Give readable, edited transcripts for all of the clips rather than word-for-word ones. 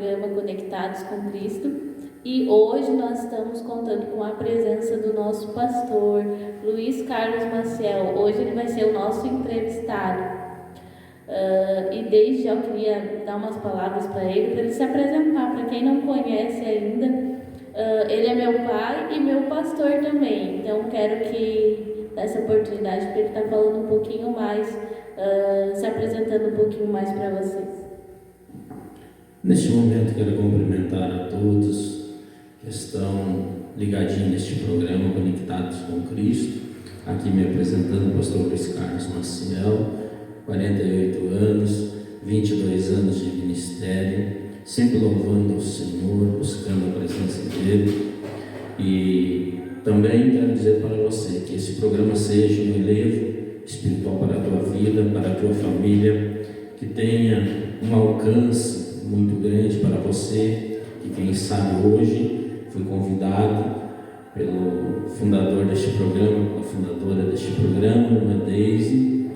programa Conectados com Cristo. E hoje nós estamos contando com a presença do nosso pastor, Luiz Carlos Maciel. Hoje ele vai ser o nosso entrevistado. E desde já eu queria dar umas palavras para ele se apresentar. Para quem não conhece ainda, ele é meu pai e meu pastor também. Então quero que dê essa oportunidade para ele estar falando um pouquinho mais, se apresentando um pouquinho mais para vocês. Neste momento quero cumprimentar a todos que estão ligadinhos neste programa Conectados com Cristo. Aqui me apresentando o pastor Luiz Carlos Maciel, 48 anos, 22 anos de ministério, sempre louvando ao Senhor, buscando a presença dEle. E também quero dizer para você que esse programa seja um elevo espiritual para a tua vida, para a tua família, que tenha um alcance muito grande para você, que quem sabe hoje foi convidado pelo fundador deste programa, pela fundadora deste programa, a Deise,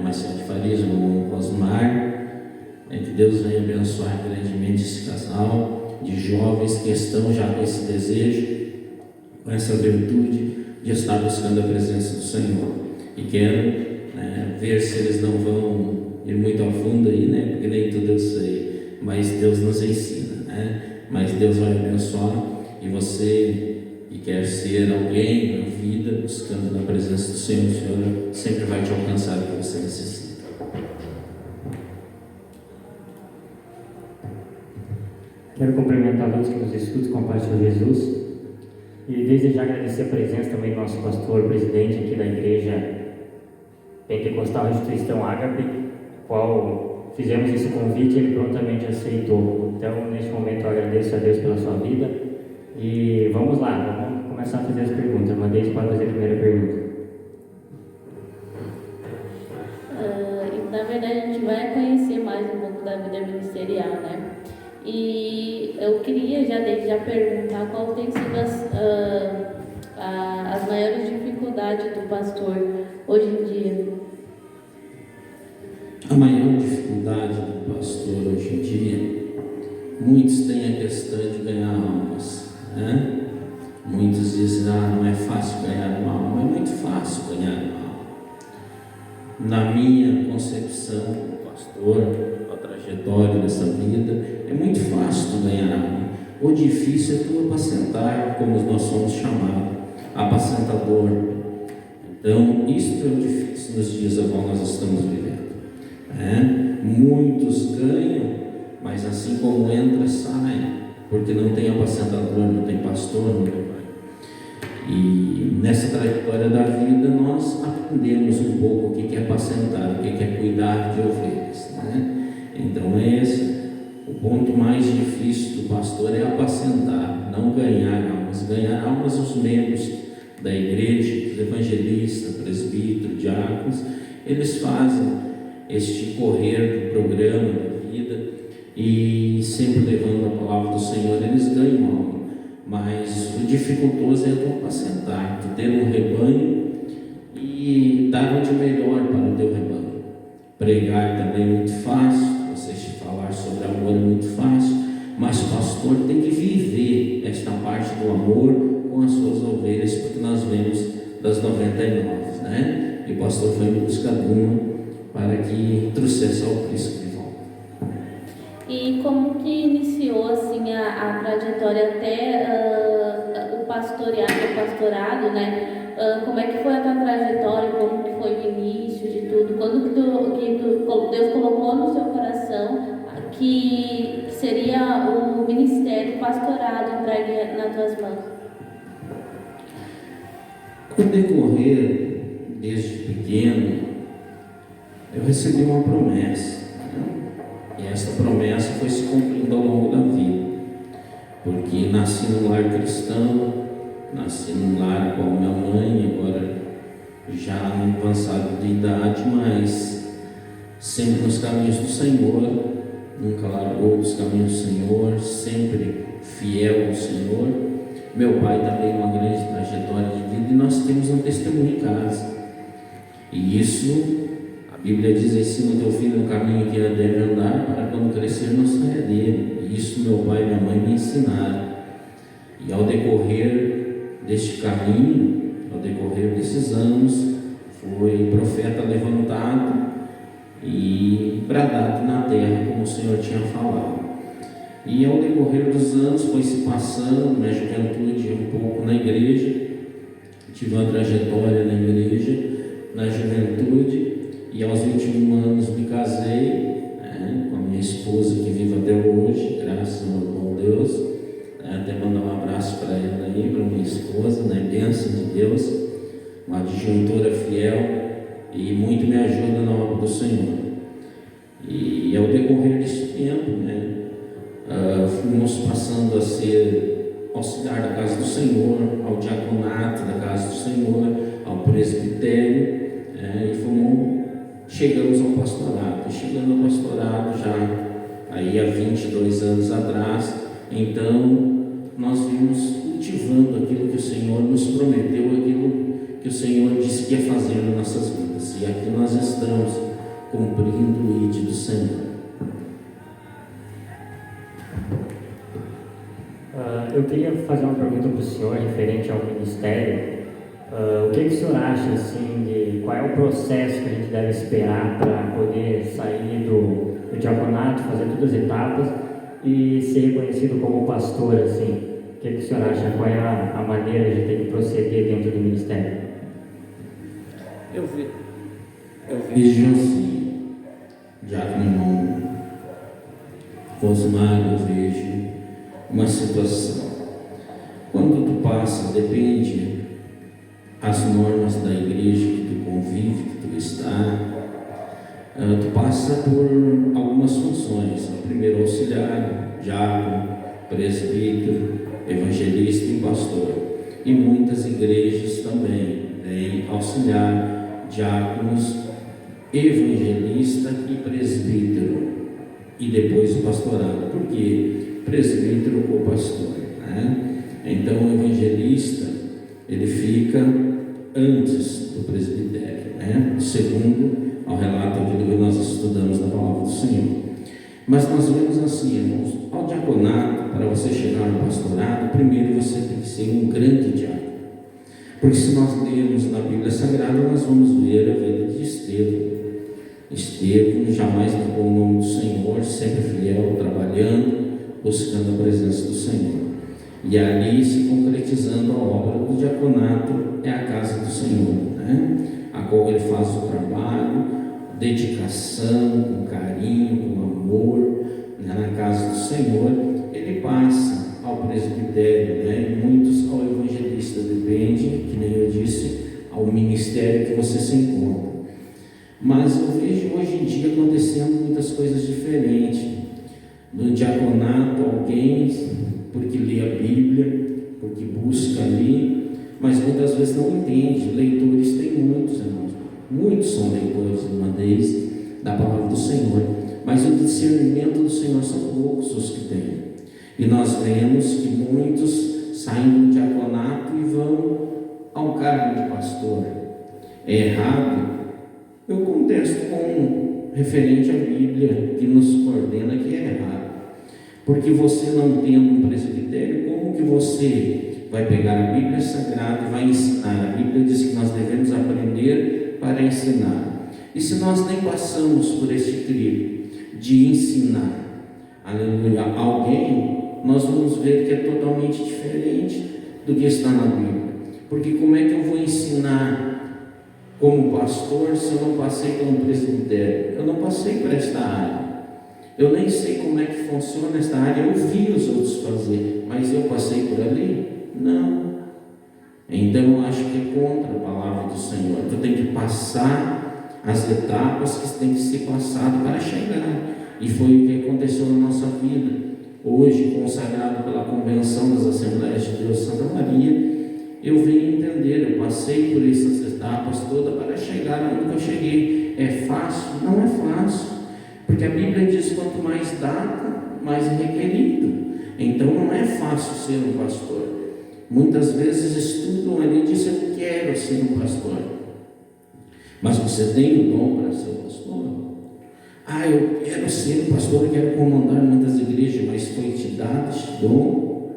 Marcelo de Farias, o irmão Rosmar, que Deus venha abençoar grandemente esse casal de jovens que estão já com esse desejo, com essa virtude de estar buscando a presença do Senhor. E quero ver se eles não vão ir muito a fundo aí, porque nem tudo eu sei, mas Deus nos ensina, Mas Deus vai abençoar, e você que quer ser alguém na vida, buscando na presença do Senhor, o Senhor sempre vai te alcançar o que você necessita. Quero cumprimentar todos que nos escutam com a paz de Jesus e desde já agradecer a presença também do nosso pastor, presidente aqui da Igreja Pentecostal Restituição Ágape, qual fizemos esse convite e ele prontamente aceitou. Então, neste momento, eu agradeço a Deus pela sua vida e vamos lá, vamos começar a fazer as perguntas. Mandei para fazer a primeira pergunta. Na verdade, a gente vai conhecer mais um pouco da vida ministerial, E eu queria desde já perguntar qual tem sido as maiores dificuldades do pastor hoje em dia. A maior dificuldade do pastor hoje em dia, muitos têm a questão de ganhar almas, Muitos dizem, não é fácil ganhar uma alma. É muito fácil ganhar uma alma. Na minha concepção como pastor, a trajetória dessa vida, é muito fácil tu ganhar alma. O difícil é tu apacentar, como nós somos chamados, apacentador. Então, isso é o difícil nos dias a qual nós estamos vivendo. Muitos ganham, mas assim como entra, sai, porque não tem apacentador, não tem pastor, não tem pai. E nessa trajetória da vida nós aprendemos um pouco o que é apacentar, o que é cuidar de ovelhas, Então esse o ponto mais difícil do pastor é apacentar, não ganhar almas. Ganhar almas os membros da igreja, os evangelistas, presbíteros, diáconos, eles fazem este correr do programa da vida e sempre levando a palavra do Senhor, eles ganham alma. Mas o dificultoso é tu apacentar, tu ter um rebanho e dar o de melhor para o teu rebanho. Pregar também é muito fácil, vocês falar sobre amor é muito fácil, mas o pastor tem que viver esta parte do amor com as suas ovelhas, porque nós vemos das 99, E o pastor foi em busca de uma para que trouxesse ao Cristo de volta. E como que iniciou a trajetória até o pastorado, Como é que foi a tua trajetória? Como que foi o início de tudo? Quando que Deus colocou no seu coração que seria o ministério pastorado entregue nas tuas mãos? No decorrer, desde pequeno, eu recebi uma promessa, E essa promessa foi se cumprindo ao longo da vida, porque nasci num lar cristão, nasci num lar com a minha mãe, agora já avançado de idade, mas sempre nos caminhos do Senhor, nunca largou dos caminhos do Senhor, sempre fiel ao Senhor. Meu pai também uma grande trajetória de vida, e nós temos um testemunho em casa, e isso a Bíblia diz: ensina o teu filho no caminho que ele deve andar, para quando crescer não saia dele. Isso meu pai e minha mãe me ensinaram. E ao decorrer deste caminho, ao decorrer desses anos, foi profeta levantado e bradado na terra, como o Senhor tinha falado. E ao decorrer dos anos foi se passando, minha juventude um pouco na igreja, tive uma trajetória na igreja, na juventude, e aos 21 anos me casei, com a minha esposa que vive até hoje, graças ao bom Deus. Até mandar um abraço para ela aí, para minha esposa, bênção de Deus, uma adjuntora fiel e muito me ajuda na obra do Senhor. E ao decorrer desse tempo, fomos passando a ser auxiliar da casa do Senhor, ao diaconato da casa do Senhor, ao presbitério, e chegamos ao pastorado. Chegando ao pastorado já aí há 22 anos atrás, então nós vimos cultivando aquilo que o Senhor nos prometeu, aquilo que o Senhor disse que ia fazer nas nossas vidas, e aqui nós estamos cumprindo o ID do Senhor. Eu queria fazer uma pergunta para o senhor referente ao ministério. O que o senhor acha, assim, de qual é o processo que a gente deve esperar para poder sair do diaconato, fazer todas as etapas e ser reconhecido como pastor, assim? O que o senhor acha? Qual é a maneira de a gente tem que proceder dentro do ministério? Eu vejo assim, diácono irmão Osmar, eu vejo uma situação. Quando tu passa, depende as normas da igreja que tu convive, que tu está, tu passa por algumas funções. Primeiro auxiliar, diácono, presbítero, evangelista e pastor. E muitas igrejas também têm auxiliar, diáconos, evangelista e presbítero, e depois o pastorado. Por quê? Presbítero ou pastor, Então o evangelista ele fica antes do presbitério, segundo ao relato aquilo que nós estudamos na palavra do Senhor. Mas nós vemos assim, irmãos, ao diaconato, para você chegar no pastorado, primeiro você tem que ser um grande diácono. Porque se nós lermos na Bíblia Sagrada, nós vamos ver a vida de Estevão. Estevão jamais negou o nome do Senhor, sempre fiel, trabalhando, buscando a presença do Senhor. E ali se concretizando a obra do diaconato, é a casa do Senhor, a qual ele faz o trabalho, dedicação, com carinho, com amor, na casa do Senhor. Ele passa ao presbitério, e muitos ao evangelista, depende, que nem eu disse, ao ministério que você se encontra. Mas eu vejo hoje em dia acontecendo muitas coisas diferentes. No diaconato, alguém, porque lê a Bíblia, porque busca ali, mas muitas vezes não entende. Leitores tem muitos, irmãos. Muitos são leitores, irmãs, da palavra do Senhor. Mas o discernimento do Senhor são poucos os que têm. E nós vemos que muitos saem do diaconato e vão ao cargo de pastor. É errado? Eu contesto com referente à Bíblia, que nos ordena que é errado. Porque você não tendo um presbitério, como que você vai pegar a Bíblia Sagrada e vai ensinar? A Bíblia diz que nós devemos aprender para ensinar. E se nós nem passamos por este crivo de ensinar, aleluia, alguém, nós vamos ver que é totalmente diferente do que está na Bíblia. Porque como é que eu vou ensinar como pastor se eu não passei por um presbitério? Eu não passei por esta área. Eu nem sei como é que funciona esta área. Eu vi os outros fazer, mas eu passei por ali? Não. Então eu acho que é contra a palavra do Senhor. Tu tem que passar as etapas que tem que ser passado para chegar. E foi o que aconteceu na nossa vida. Hoje, consagrado pela Convenção das Assembleias de Deus Santa Maria, eu venho entender, eu passei por essas etapas todas para chegar onde eu cheguei. É fácil? Não é fácil, porque a Bíblia diz: quanto mais dado, mais requerido. Então não é fácil ser um pastor. Muitas vezes estudam ali e dizem: eu quero ser um pastor. Mas você tem o dom para ser pastor? Eu quero ser pastor, eu quero comandar muitas igrejas, mas foi te dado este dom,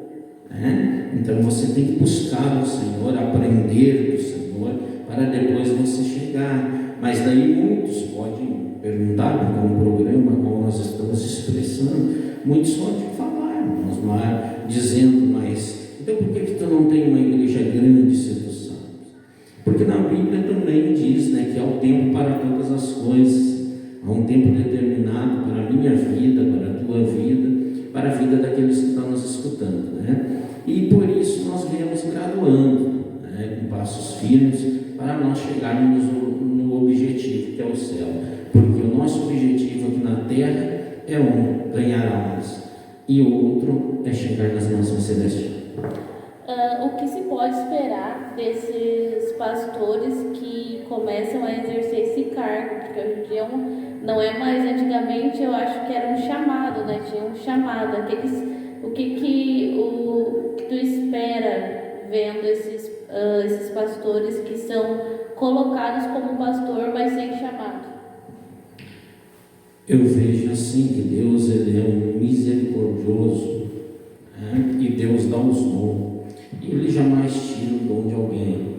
né? Então você tem que buscar o Senhor, aprender do Senhor, para depois você chegar. Mas daí muitos podem perguntar, porque é um programa qual nós estamos expressando, muitos podem falar, nós lá dizendo, mas então por que tu não tem uma igreja grande, se tu sabes? Porque na Bíblia também diz, né, que há um tempo para todas as coisas. Há um tempo determinado para a minha vida, para a tua vida, para a vida daqueles que estão nos escutando, né? E por isso nós viemos graduando, né, com passos firmes, para nós chegarmos no objetivo, que é o céu. Porque o nosso objetivo aqui na terra é ganhar almas, e o outro é chegar nas mansões celestiais. O que se pode esperar desses pastores que começam a exercer esse cargo? Porque hoje em dia não é mais, antigamente eu acho que era um chamado, né? Tinha um chamado. O que tu espera vendo esses pastores que são colocados como pastor, mas sem chamado? Eu vejo assim que Deus, ele é um misericordioso, né? E Deus dá os dons. E Ele jamais tira o dom de alguém,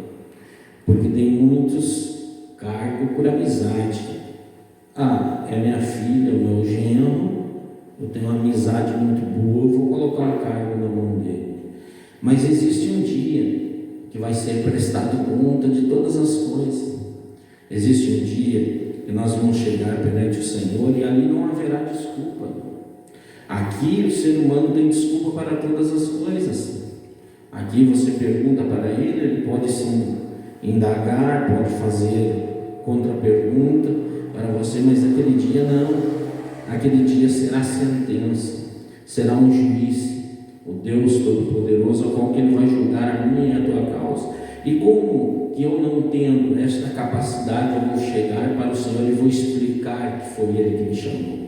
porque tem muitos cargos por amizade. É minha filha, o meu genro, eu tenho uma amizade muito boa, vou colocar um cargo na mão dele. Mas existe um dia que vai ser prestado conta de todas as coisas. Existe um dia que nós vamos chegar perante o Senhor e ali não haverá desculpa. Aqui o ser humano tem desculpa para todas as coisas. Aqui você pergunta para ele pode sim indagar, pode fazer contra-pergunta para você, mas aquele dia não. Aquele dia será sentença, será um juiz, o Deus Todo-Poderoso, ao qual que Ele vai julgar a minha e a tua causa. E como que eu não tendo esta capacidade, eu vou chegar para o Senhor e vou explicar que foi Ele que me chamou?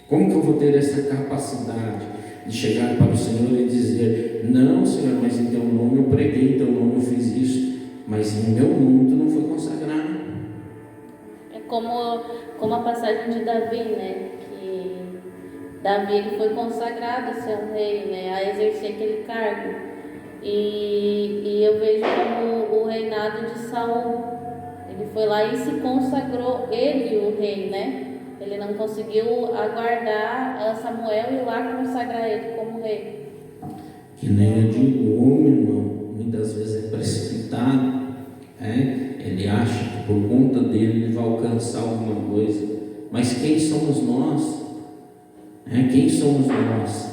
Como que eu vou ter essa capacidade de chegar para o Senhor e dizer, não, Senhor, mas em teu nome eu preguei, em teu nome eu fiz isso, mas em meu nome tu não foi consagrado? É como a passagem de Davi, né? Que Davi ele foi consagrado a ser um rei, né? A exercer aquele cargo. E eu vejo como o reinado de Saul, ele foi lá e se consagrou, ele o rei, né? Ele não conseguiu aguardar Samuel e lá consagrar ele como rei. Que nem eu digo, o homem, irmão, muitas vezes é precipitado, ele acha que por conta dele ele vai alcançar alguma coisa, mas quem somos nós? Quem somos nós?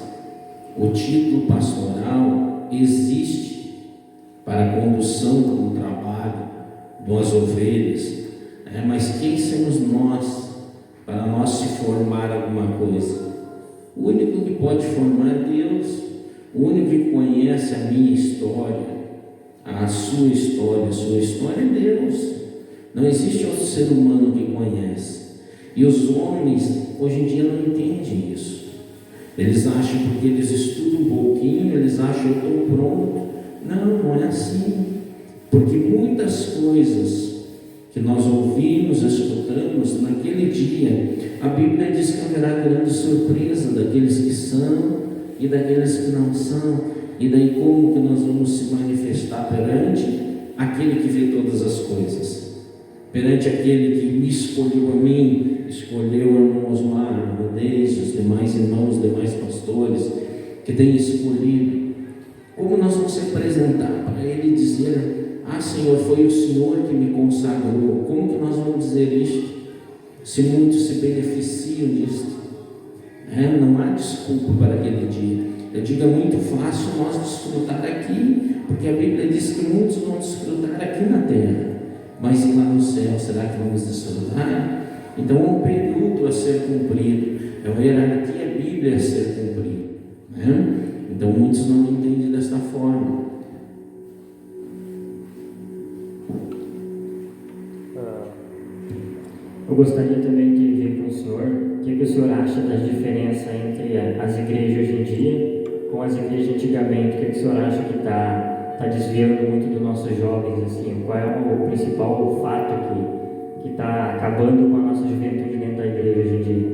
O título pastoral existe para a condução do trabalho das ovelhas, mas quem somos nós para nós se formar alguma coisa? O único que pode formar é Deus. O único que conhece a minha história, a sua história é Deus. Não existe outro ser humano que conhece. E os homens hoje em dia não entendem isso. Eles acham, porque eles estudam um pouquinho, eles acham eu estou pronto. Não é assim. Porque muitas coisas que nós ouvimos, escutamos, naquele dia, a Bíblia diz que haverá grande surpresa daqueles que são e daqueles que não são. E daí como que nós vamos se manifestar perante aquele que vê todas as coisas? Perante aquele que me escolheu a mim, escolheu o irmão Osmar, o irmão Deise, os demais irmãos, os demais pastores, que tem escolhido. Como nós vamos se apresentar para ele e dizer, Senhor, foi o Senhor que me consagrou? Como que nós vamos dizer isto? Se muitos se beneficiam disto, não há desculpa para aquele dia. Eu digo, é muito fácil nós desfrutar aqui, porque a Bíblia diz que muitos vão desfrutar aqui na terra, mas e lá no céu, será que vamos desfrutar? Então é um período a ser cumprido, é uma hierarquia bíblica a ser cumprida, Então muitos não entendem desta forma. Eu gostaria também de ver com o senhor o que o senhor acha da diferença entre as igrejas hoje em dia com as igrejas antigamente. O que o senhor acha que está desviando muito dos nossos jovens? Assim? Qual é o principal fato que está acabando com a nossa juventude dentro da igreja hoje em dia?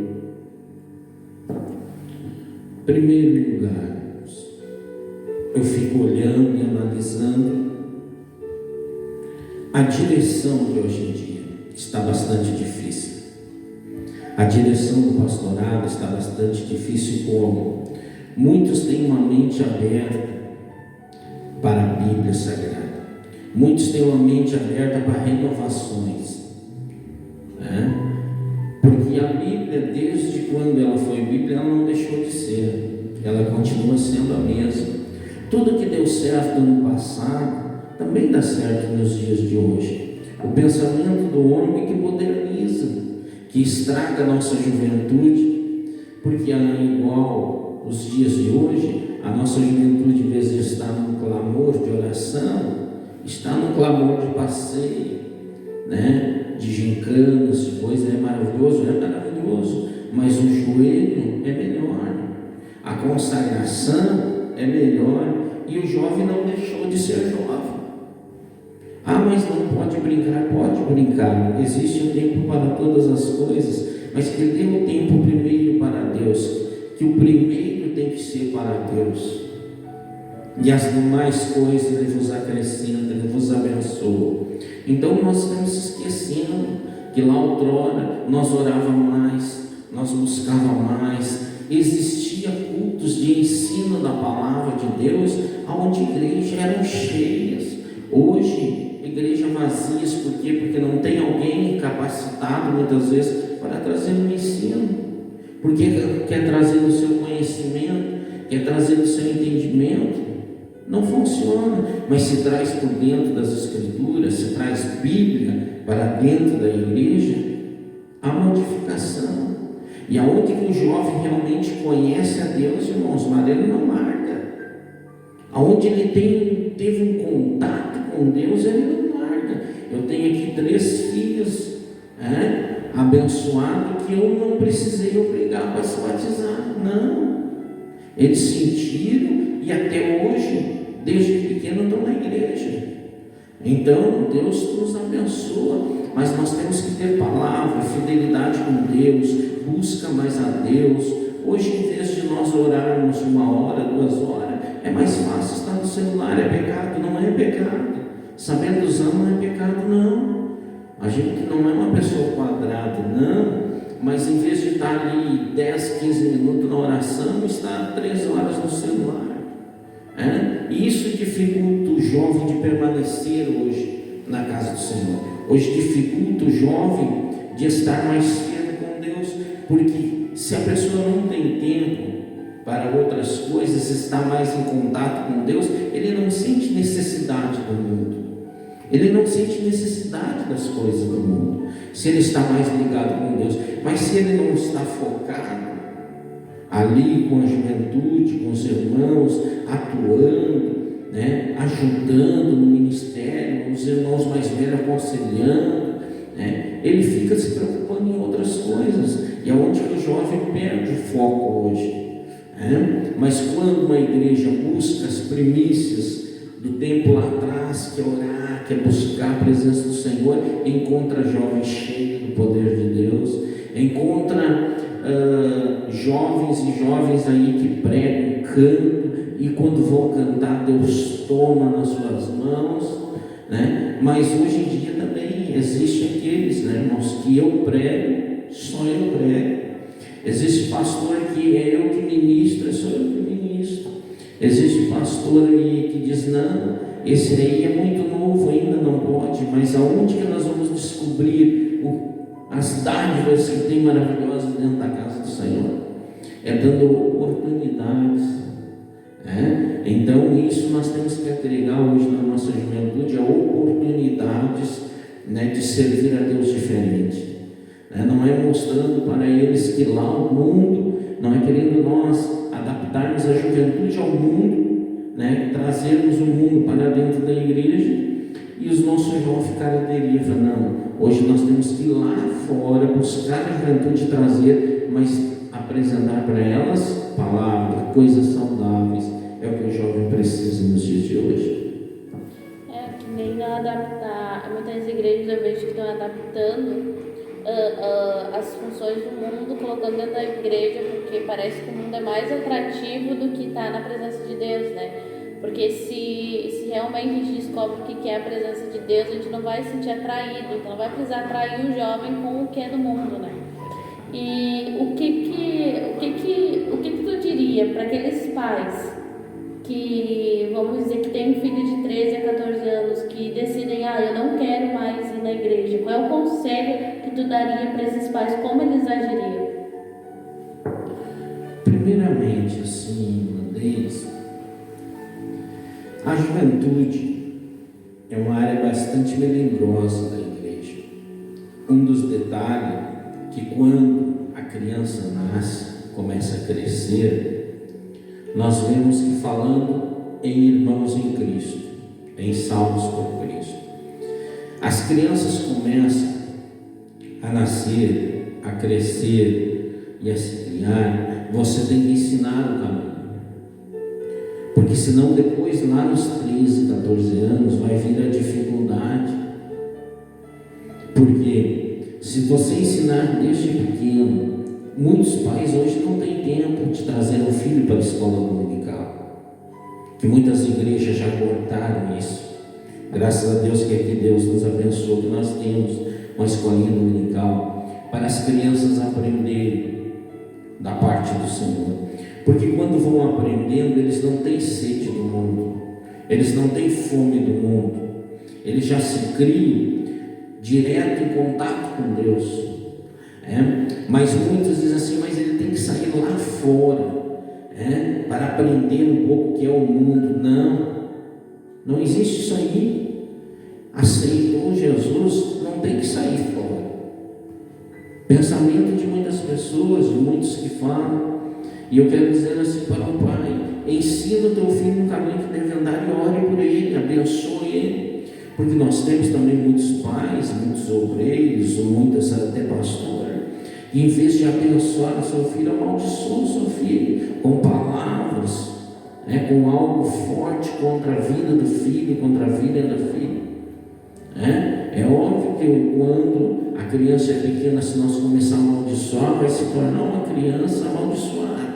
Em primeiro lugar, eu fico olhando e analisando a direção de hoje em dia. Está bastante difícil. A direção do pastorado está bastante difícil, como muitos têm uma mente aberta para a Bíblia Sagrada. Muitos têm uma mente aberta para renovações, né? Porque a Bíblia, desde quando ela foi Bíblia, ela não deixou de ser. Ela continua sendo a mesma. Tudo que deu certo no passado também dá certo nos dias de hoje. O pensamento do homem que moderniza, que estraga a nossa juventude, porque igual os dias de hoje, a nossa juventude, em vez de estar num clamor de oração, está num clamor de passeio, né? De gincanas, de coisa. É maravilhoso, mas o joelho é melhor, a consagração é melhor, e o jovem não deixou de ser jovem. Mas não pode brincar. Pode brincar, existe um tempo para todas as coisas, mas que dê o tempo primeiro para Deus, que o primeiro tem que ser para Deus, e as demais coisas Ele vos acrescenta, Ele vos abençoa. Então nós estamos esquecendo que lá outrora nós orávamos mais, nós buscávamos mais, existia cultos de ensino da palavra de Deus, onde igrejas eram cheias. Hoje, igreja vazias, por quê? Porque não tem alguém capacitado muitas vezes para trazer um ensino, porque quer trazer o seu conhecimento, quer trazer o seu entendimento. Não funciona, mas se traz por dentro das Escrituras, se traz Bíblia para dentro da igreja, há modificação. E aonde que o jovem realmente conhece a Deus, irmãos, mas ele não larga. Aonde ele teve um contato com Deus, ele não larga. Eu tenho aqui 3 filhos abençoados que eu não precisei obrigar para se batizar. Não. Eles sentiram e até hoje, desde pequeno, estão na igreja. Então Deus nos abençoa, mas nós temos que ter palavra, fidelidade com Deus, busca mais a Deus. Hoje, em vez de nós orarmos 1 hora, 2 horas, é mais fácil estar no celular. É pecado? Não é pecado. Sabendo usar não é pecado, não. A gente não é uma pessoa quadrada, não. Mas em vez de estar ali 10, 15 minutos na oração, está 3 horas no celular. E isso dificulta o jovem de permanecer hoje na casa do Senhor. Hoje dificulta o jovem de estar mais cedo com Deus, porque se a pessoa não tem tempo para outras coisas, está mais em contato com Deus, ele não sente necessidade do mundo, ele não sente necessidade das coisas do mundo, se ele está mais ligado com Deus. Mas se ele não está focado ali com a juventude, com os irmãos, atuando, ajudando no ministério, os irmãos mais velhos aconselhando, ele fica se preocupando em outras coisas, e é onde que o jovem perde o foco hoje. Mas quando uma igreja busca as primícias do tempo lá atrás, que é orar, que é buscar a presença do Senhor, encontra jovens cheios do poder de Deus, encontra jovens e jovens aí que pregam, cantam, e quando vão cantar, Deus toma nas suas mãos, Mas hoje em dia também existe aqueles, irmãos, que eu prego, só eu prego. Existe pastor que é eu que ministro, sou eu que ministro. Existe pastor aí que diz, não, esse aí é muito novo, ainda não pode. Mas aonde que nós vamos descobrir as dádivas que tem maravilhosas dentro da casa do Senhor? É dando oportunidades. Então isso nós temos que agregar hoje na nossa juventude, a oportunidades de servir a Deus diferente. Não é mostrando para eles que lá o mundo, não é querendo nós adaptarmos a juventude ao mundo, trazermos o mundo para dentro da igreja e os nossos jovens ficarem à deriva. Não, hoje nós temos que ir lá fora, buscar a juventude, trazer, mas apresentar para elas palavra, coisas saudáveis. É o que o jovem precisa nos dias de hoje. Que nem não adaptar. Muitas igrejas eu vejo que estão adaptando as funções do mundo, colocando dentro da igreja, porque parece que o mundo é mais atrativo do que estar na presença de Deus, né? Porque se realmente a gente descobre o que é a presença de Deus, a gente não vai se sentir atraído, então não vai precisar atrair o jovem com o que é do mundo, né? E o que tu diria para aqueles pais que, vamos dizer, que tem um filho de 13 a 14 anos, que decidem, eu não quero mais ir na igreja? Qual é o conselho que tu daria para esses pais? Como eles agiriam? Primeiramente, assim, uma deles, a juventude é uma área bastante melindrosa da igreja. Um dos detalhes que quando a criança nasce, começa a crescer, nós vemos que falando em irmãos em Cristo, em salvos por Cristo, as crianças começam a nascer, a crescer e a se criar. Você tem que ensinar o caminho, porque senão depois lá nos 13, 14 anos vai vir a dificuldade. Porque se você ensinar desde pequeno, muitos pais hoje não têm tempo de trazer o filho para a escola dominical, que muitas igrejas já cortaram isso. Graças a Deus que aqui Deus nos abençoou, que nós temos uma escolinha dominical para as crianças aprenderem da parte do Senhor. Porque quando vão aprendendo, eles não têm sede do mundo, eles não têm fome do mundo, eles já se criam direto em contato com Deus. Mas muitos dizem assim, mas ele tem que sair lá fora, para aprender um pouco o que é o mundo. Não existe isso aí. Aceitou Jesus, não tem que sair fora. Pensamento de muitas pessoas, de muitos que falam, e eu quero dizer assim para o pai: ensina o teu filho no caminho que deve andar e ore por ele, abençoe ele. Porque nós temos também muitos pais, muitos obreiros, muitas até pastores, e em vez de abençoar o seu filho, amaldiçoa o seu filho com palavras, com algo forte contra a vida do filho, contra a vida da filha. É óbvio que quando a criança é pequena, se nós começarmos a amaldiçoar, vai se tornar uma criança amaldiçoada.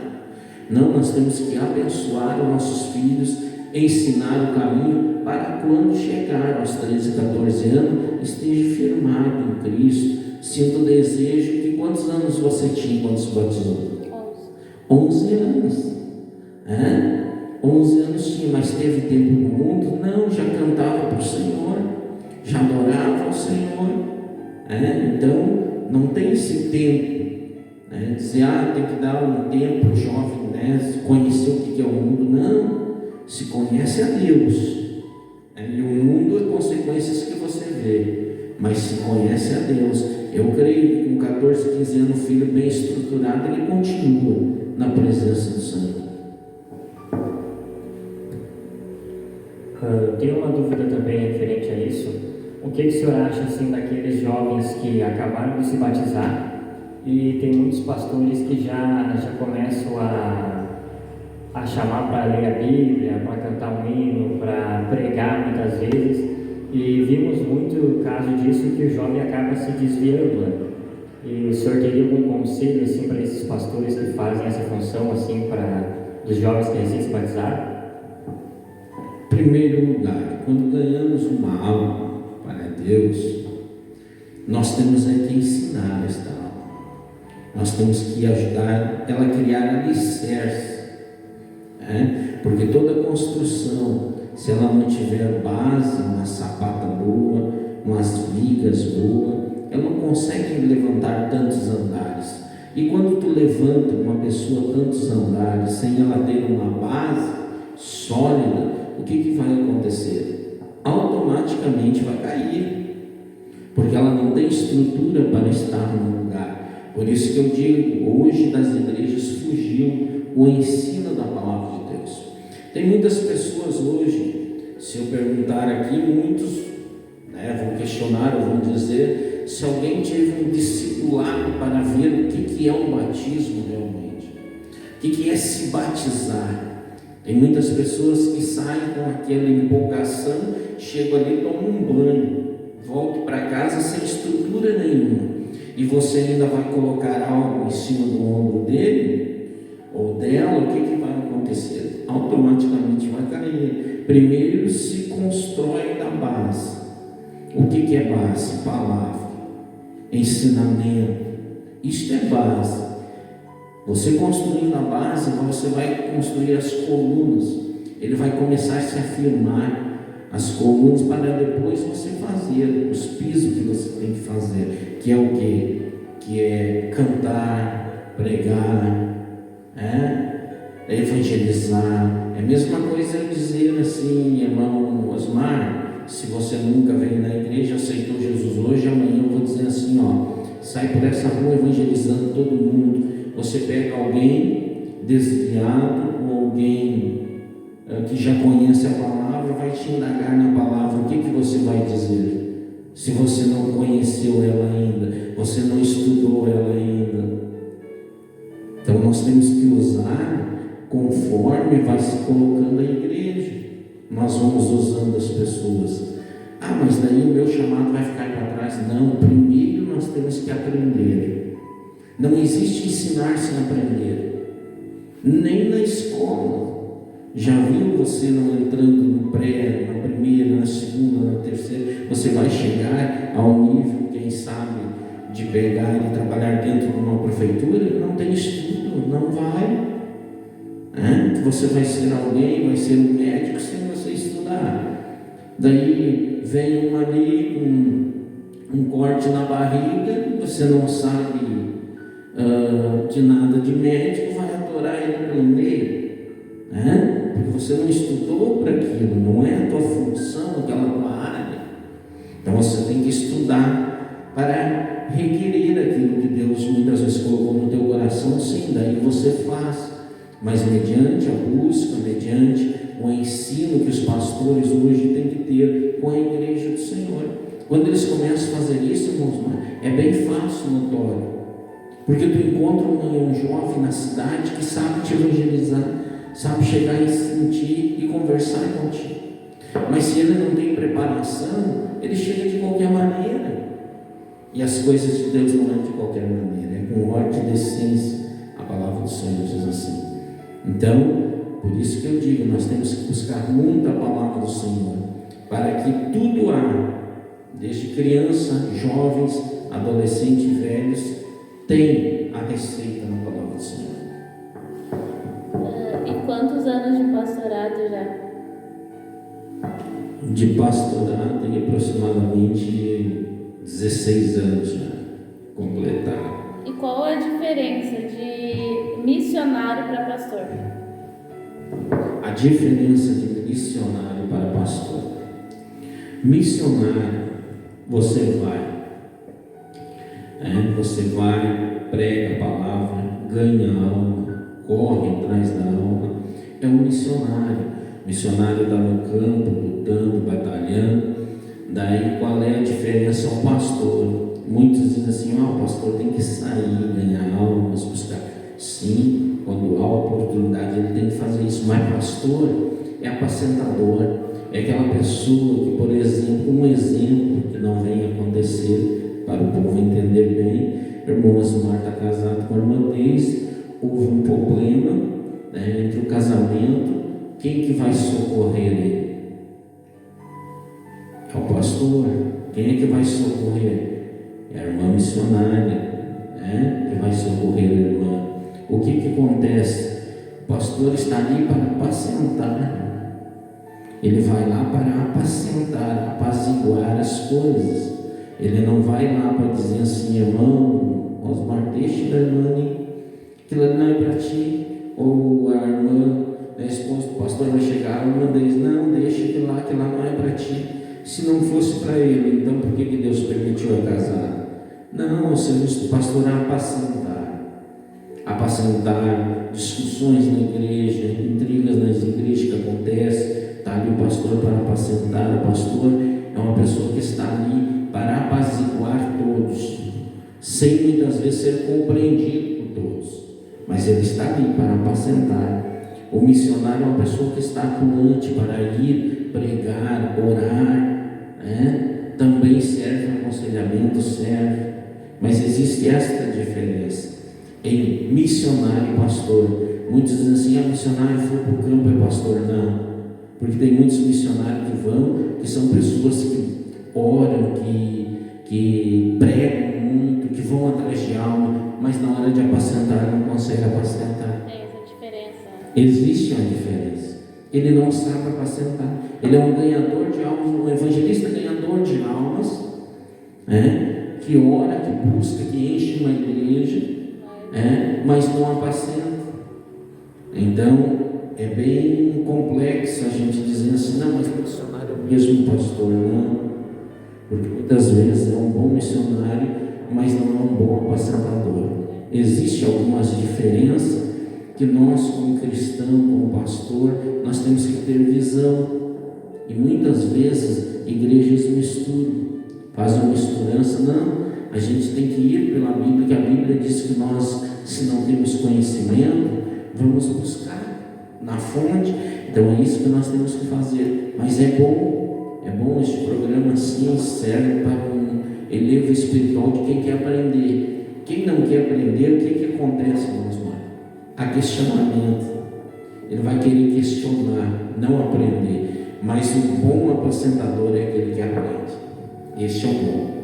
Não, nós temos que abençoar os nossos filhos, ensinar o caminho para quando chegar aos 13, 14 anos, esteja firmado em Cristo. Sinta o desejo que quantos anos você tinha quando se batizou? 11 anos. 11 anos tinha, mas teve tempo no mundo? Não, já cantava para o Senhor, já adorava o Senhor. Então, não tem esse tempo. Dizer, tem que dar um tempo para o jovem, conhecer o que é o mundo. Não, se conhece a Deus. E o mundo é consequências que você vê, mas se conhece a Deus. Eu creio que com 14, 15 anos, um filho bem estruturado, ele continua na presença do Senhor. Eu tenho uma dúvida também referente a isso. O que o senhor acha assim daqueles jovens que acabaram de se batizar e tem muitos pastores que já começam a chamar para ler a Bíblia, para cantar um hino, para pregar muitas vezes, e vimos muito caso disso que o jovem acaba se desviando, E o senhor teria algum conselho assim para esses pastores que fazem essa função assim para os jovens que recém se batizaram? Em primeiro lugar, quando ganhamos uma alma para Deus, nós temos que ensinar esta alma. Nós temos que ajudar ela a criar alicerce. Porque toda construção, se ela não tiver base, uma sapata boa, umas vigas boas, ela não consegue levantar tantos andares. E quando tu levanta uma pessoa tantos andares sem ela ter uma base sólida, o que vai acontecer? Automaticamente vai cair, porque ela não tem estrutura para estar no lugar. Por isso que eu digo, hoje das igrejas fugiu o ensino da palavra de Deus. Tem muitas pessoas hoje, se eu perguntar aqui, muitos vão questionar ou vão dizer se alguém teve um discipulado para ver o que é um batismo realmente, o que é se batizar. Tem muitas pessoas que saem com aquela empolgação, chegam ali, tomam um banho, voltam para casa sem estrutura nenhuma. e você ainda vai colocar algo em cima do ombro dele ou dela, o que vai acontecer? Automaticamente vai cair. Primeiro se constrói da base. O que é base? Palavra, ensinamento. Isto é base. Você construindo a base, você vai construir as colunas. Ele vai começar a se afirmar as colunas para depois você fazer os pisos que você tem que fazer, que é o quê? Que é cantar, pregar, evangelizar. É a mesma coisa eu dizer assim, irmão Osmar, se você nunca veio na igreja, aceitou Jesus hoje, amanhã eu vou dizer assim, sai por essa rua evangelizando todo mundo. Você pega alguém desviado ou alguém que já conhece a palavra, vai te indagar na palavra, o que você vai dizer? Se você não conheceu ela ainda, você não estudou ela ainda. Então nós temos que usar conforme vai se colocando a igreja. Nós vamos usando as pessoas. Mas daí o meu chamado vai ficar para trás. Não, primeiro nós temos que aprender. Não existe ensinar sem aprender, nem na escola. Já viu você não entrando no pré, na primeira, na segunda, na terceira? Você vai chegar ao nível, quem sabe, de pegar e trabalhar dentro de uma prefeitura? Não tem estudo, não vai. Você vai ser alguém, vai ser um médico sem você estudar. Daí vem uma ali com um corte na barriga, você não sabe de nada de médico, vai atorar ele pelo meio. Porque você não estudou para aquilo, não é a tua função, aquela tua área. Então você tem que estudar para requerer aquilo que Deus muitas vezes colocou no teu coração. Sim, daí você faz, mas mediante a busca, mediante o ensino que os pastores hoje têm que ter com a igreja do Senhor. Quando eles começam a fazer isso, irmãos, é bem fácil, notório, porque tu encontra um jovem na cidade que sabe te evangelizar, sabe chegar em ti e conversar contigo. Mas se ele não tem preparação, ele chega de qualquer maneira. E as coisas de Deus não é de qualquer maneira, é com ordem e decência. A palavra do Senhor diz assim. Então, por isso que eu digo, nós temos que buscar muito a palavra do Senhor, para que tudo há, desde criança, jovens, adolescentes e velhos, tem a receita na palavra do Senhor. E quantos anos de pastorado já? De pastorado tem aproximadamente 16 anos já completaram. E qual é a diferença de missionário para pastor? A diferença de missionário para pastor. Missionário, você vai, prega a palavra, ganha a alma, corre atrás da alma. É um missionário. Missionário está no campo, lutando, batalhando. Daí qual é a diferença ao pastor? Muitos dizem assim, o pastor tem que sair, ganhar almas, buscar. Sim, quando há oportunidade ele tem que fazer isso. Mas pastor é apacentador, é aquela pessoa que, por exemplo, um exemplo que não vem acontecer para o povo entender bem. Irmão Osmar está casado com a irmã Deise, houve um problema entre o casamento. Quem que vai socorrer ele? É o pastor. Quem é que vai socorrer? É a irmã missionária, que vai socorrer a irmã. O que acontece? O pastor está ali para apacentar. Ele vai lá para apacentar, apaziguar as coisas. Ele não vai lá para dizer assim, irmão Osmar, deixa da irmã ali, aquilo não é para ti. Ou a irmã, a esposa do pastor vai chegar, a irmã diz, não, deixa que lá não é para ti. Se não fosse para ele, então por que Deus permitiu eu casar? Não, o serviço do pastor é apacentar discussões na igreja, intrigas nas igrejas que acontecem. Está ali o pastor para apacentar. O pastor é uma pessoa que está ali para apaziguar todos, sem muitas vezes ser compreendido por todos, mas ele está ali para apacentar. O missionário é uma pessoa que está atuante para ir pregar, orar, também serve aconselhamento, serve. Mas existe esta diferença em missionário e pastor. Muitos dizem assim, missionário foi para o campo, é pastor. Não, porque tem muitos missionários que vão, que são pessoas que oram, que pregam muito, que vão atrás de alma, mas na hora de apacentar não consegue apacentar. Essa diferença. Existe uma diferença. Ele não sabe apacentar. Ele é um ganhador de almas, um evangelista ganhador de almas, que ora, que busca, que enche uma igreja, mas não apacenta. Então é bem complexo a gente dizer assim, não, mas o missionário é o mesmo pastor. Não, porque muitas vezes é um bom missionário, mas não é um bom apacentador. Existem algumas diferenças que nós, como cristão, como pastor, nós temos que ter visão. E muitas vezes igrejas misturam, fazem uma misturança. Não, a gente tem que ir pela Bíblia, que a Bíblia diz que nós, se não temos conhecimento, vamos buscar na fonte. Então é isso que nós temos que fazer. Mas é bom este programa sim, serve para um elevo espiritual de quem quer aprender. Quem não quer aprender, o que acontece, irmãos? Há questionamento. Ele vai querer questionar, não aprender. Mas o bom apacentador é aquele que aprende. Este é o bom.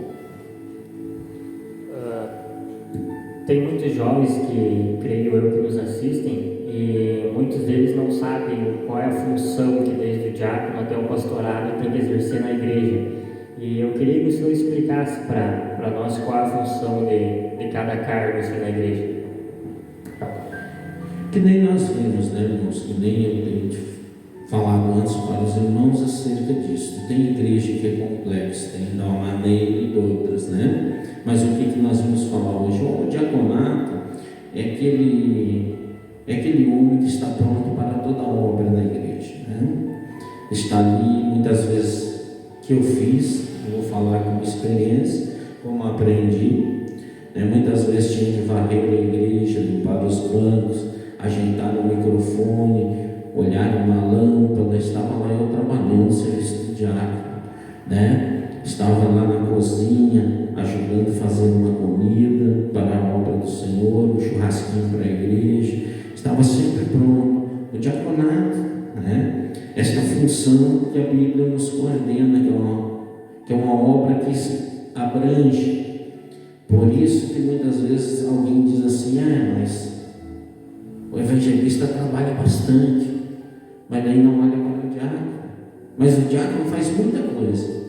Tem muitos jovens que, creio eu, que nos assistem, e muitos deles não sabem qual é a função que desde o diácono até o pastorado tem que exercer na igreja. E eu queria que o senhor explicasse para nós qual é a função de cada cargo assim, na igreja. Que nem nós vimos, né, irmãos? Que nem eu tenho falado antes para os irmãos acerca disso. Tem igreja que é complexa, tem de uma maneira e de outras, né? Mas o que nós vamos falar hoje? O diaconato é aquele homem que está pronto para toda a obra da igreja, né? Está ali, muitas vezes, que eu fiz, eu vou falar como experiência, como aprendi, né? Muitas vezes tinha que varrer a igreja, limpar os bancos, ajeitar o microfone, olhar uma lâmpada. Estava lá eu trabalhando no serviço do diácono, né? Estava lá na cozinha, ajudando a fazer uma comida para a obra do Senhor, um churrasquinho para a igreja. Estava sempre pronto. O diaconato, né? Esta função que a Bíblia nos coordena, que é uma obra que abrange. Por isso que muitas vezes alguém diz assim, mas o evangelista trabalha bastante, mas daí não olha para o diácono. Mas o diácono faz muita coisa.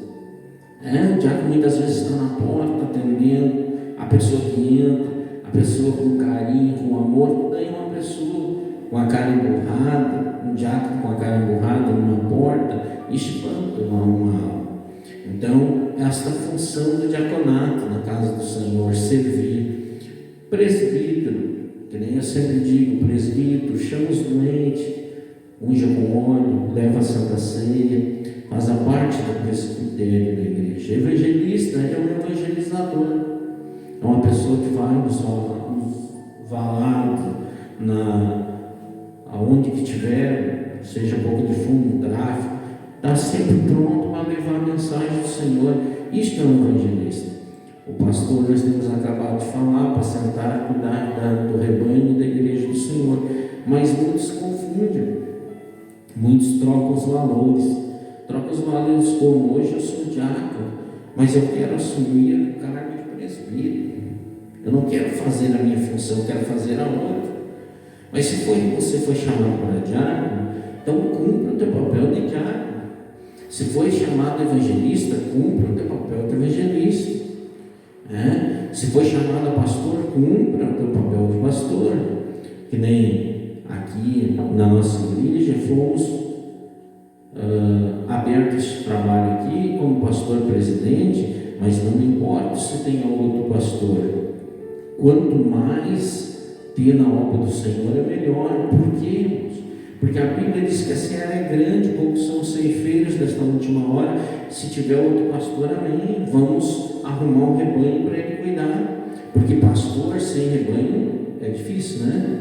O diácono muitas vezes está na porta atendendo a pessoa que entra, a pessoa com carinho, com amor. Daí uma pessoa com a cara emburrada, um diácono com a cara emburrada numa porta, espanta uma alma. Então, esta função do diaconato na casa do Senhor, servir. Presbítero, que nem eu sempre digo, presbítero, chama os doentes, unja com óleo, leva a Santa Ceia, faz a parte do presbitério da igreja. Evangelista é um evangelizador, é uma pessoa que vai nos valados, aonde que tiver, seja um pouco de fundo, um tráfico, está sempre pronto para levar a mensagem do Senhor. Isto é um evangelista. O pastor, nós temos acabado de falar, para sentar, cuidar do rebanho e da igreja do Senhor. Mas muitos confundem, muitos trocam os valores. Trocam os valores como hoje eu sou diácono, mas eu quero assumir o cargo de presbítero. Eu não quero fazer a minha função, eu quero fazer a outra. Mas se você foi chamado para diácono, então cumpra o teu papel de diácono. Se foi chamado evangelista, cumpra o teu papel de evangelista. Se foi chamado a pastor, cumpra o teu papel de pastor. Que nem aqui na nossa igreja fomos aberto esse trabalho aqui como pastor presidente, mas não importa se tem outro pastor. Quanto mais ter na obra do Senhor é melhor. Por quê? Porque a Bíblia diz que a seara é grande, poucos são os ceifeiros desta última hora. Se tiver outro pastor, amém, vamos arrumar um rebanho para ele cuidar. Porque pastor sem rebanho é difícil, né?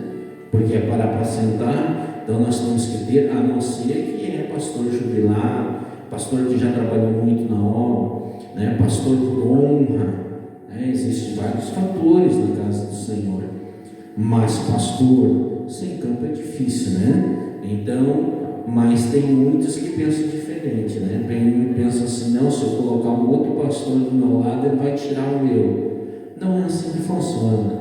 Porque é para apacentar. Então nós temos que ter, a não ser que é pastor jubilado, pastor que já trabalhou muito na obra, né? Pastor por honra, né? Existem vários fatores na casa do Senhor, mas pastor sem campo é difícil, né? Então, mas tem muitos que pensam diferente, né? Pensam assim, não, se eu colocar um outro pastor do meu lado, ele vai tirar o meu. Não é assim que funciona.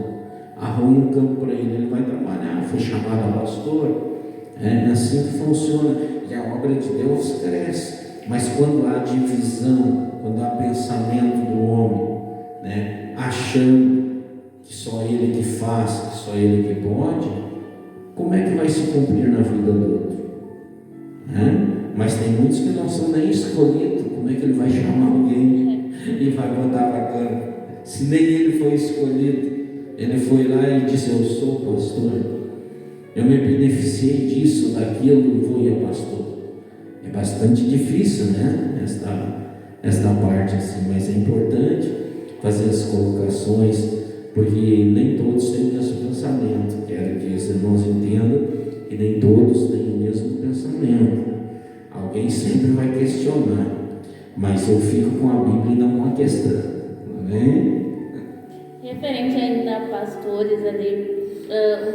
Arruma um campo para ele vai trabalhar, foi chamado a pastor. É assim que funciona. E a obra de Deus cresce. Mas quando há divisão, quando há pensamento do homem, né, achando que só ele que faz, que só ele que pode, como é que vai se cumprir na vida do outro? Mas tem muitos que não são nem escolhidos. Como é que ele vai chamar alguém e vai botar para campo? Se nem ele foi escolhido, ele foi lá e disse, eu sou pastor, eu me beneficiei disso, daquilo, vou ir pastor. É bastante difícil, né? Esta parte assim, mas é importante fazer as colocações, porque nem todos têm o mesmo pensamento. Quero que os irmãos entendam que nem todos têm o mesmo pensamento. Alguém sempre vai questionar, mas eu fico com a Bíblia e não com a questão. Amém? Referente ainda a pastores ali,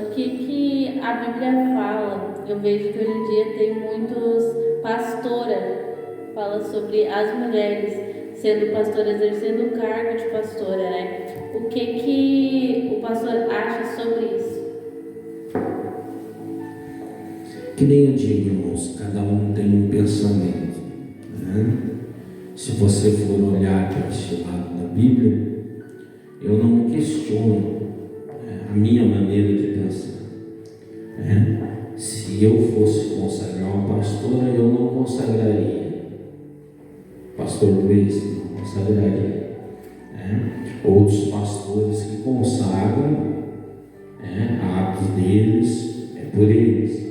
o que a Bíblia fala? Eu vejo que hoje em dia tem muitos pastora, fala sobre as mulheres sendo pastora, exercendo o cargo de pastora, né? O que o pastor acha sobre isso? Que nem eu digo, irmãos, cada um tem um pensamento, né? Se você for olhar para esse lado da Bíblia, eu não questiono a minha maneira de pensar, né? Se eu fosse consagrar uma pastora, eu não consagraria. Pastor Luiz não consagraria, né? Outros pastores que consagram, a atos deles é por eles,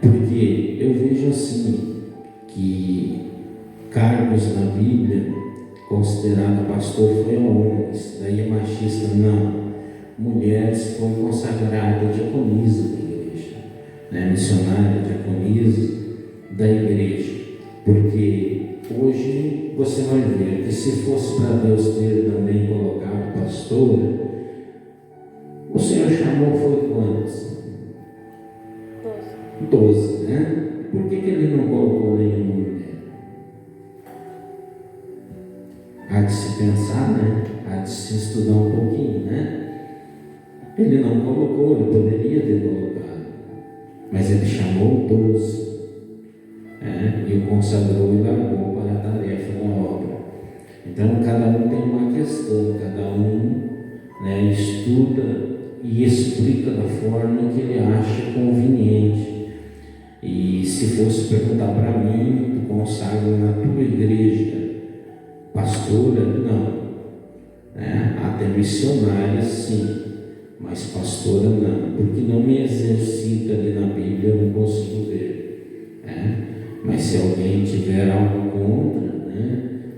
porque eu vejo assim que cargos na Bíblia considerado pastor foi a homens, daí é machista, não. Mulheres foi consagrada diaconisa da igreja, né? Missionária, diaconisa da igreja, porque hoje você vai ver que se fosse para Deus ter também colocado pastora, o Senhor chamou foi quantos? 12, né? Por que ele não colocou nenhuma mulher? Há de se pensar, né? Há de se estudar um pouquinho, né? Ele não colocou, ele poderia ter colocado, mas ele chamou 12, e o consagrou e largou para a tarefa da obra. Então cada um tem uma questão, cada um, estuda e explica da forma que ele acha conveniente. E se fosse perguntar para mim, tu consagra na tua igreja pastora? Não. Até missionária sim, mas pastora não, porque não me exercita ali na Bíblia, eu não consigo ver. Mas se alguém tiver algo contra,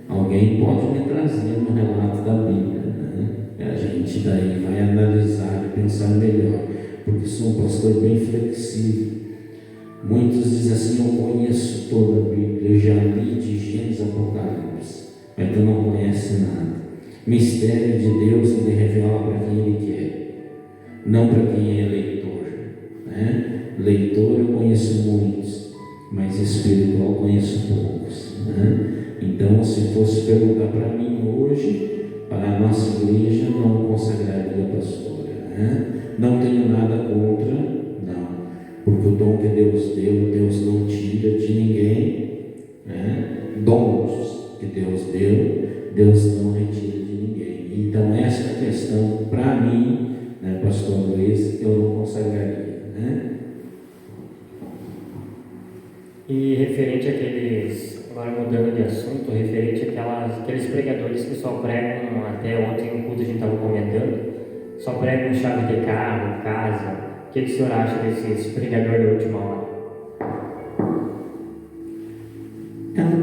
alguém pode me trazer no relato da Bíblia, a gente daí vai analisar e pensar melhor, porque sou um pastor bem flexível. Muitos dizem assim, eu conheço toda a Bíblia, eu já li de Gênesis a Apocalipse, mas tu não conhece nada. Mistério de Deus ele revela para quem ele quer, não para quem é leitor. Leitor eu conheço muitos, mas espiritual eu conheço poucos. Então, se fosse perguntar para mim hoje, para a nossa igreja, não consagraria pastora. Não tenho nada contra, não, porque o dom que Deus deu, Deus não tira de ninguém. Dons que Deus deu, Deus não retira de ninguém. Então, essa questão, para mim, pastor Luiz, eu não consagraria. E referente àqueles, agora mudando de assunto, referente àqueles pregadores que só pregam, até ontem no culto a gente estava comentando, só pregam chave de carro, casa. O que o senhor acha desses pregadores da última hora?